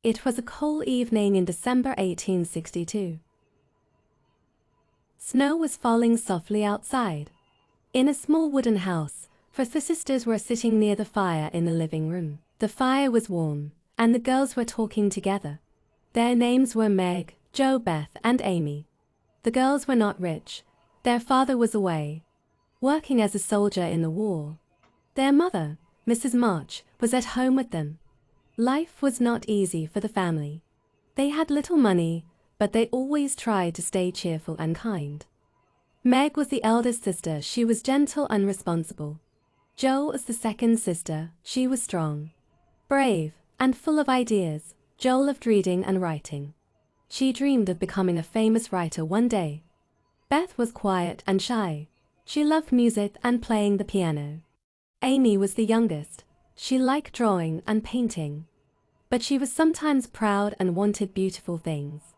It was a cold evening in December 1862. Snow was falling softly outside. In a small wooden house, the sisters were sitting near the fire in the living room. The fire was warm, and the girls were talking together. Their names were Meg, Jo, Beth, and Amy. The girls were not rich. Their father was away, working as a soldier in the war. Their mother, Mrs. March, was at home with them. Life was not easy for the family. They had little money, but they always tried to stay cheerful and kind. Meg was the eldest sister. She was gentle and responsible. Jo was the second sister. She was strong, brave, and full of ideas. Jo loved reading and writing. She dreamed of becoming a famous writer one day. Beth was quiet and shy. She loved music and playing the piano. Amy was the youngest. She liked drawing and painting. But she was sometimes proud and wanted beautiful things.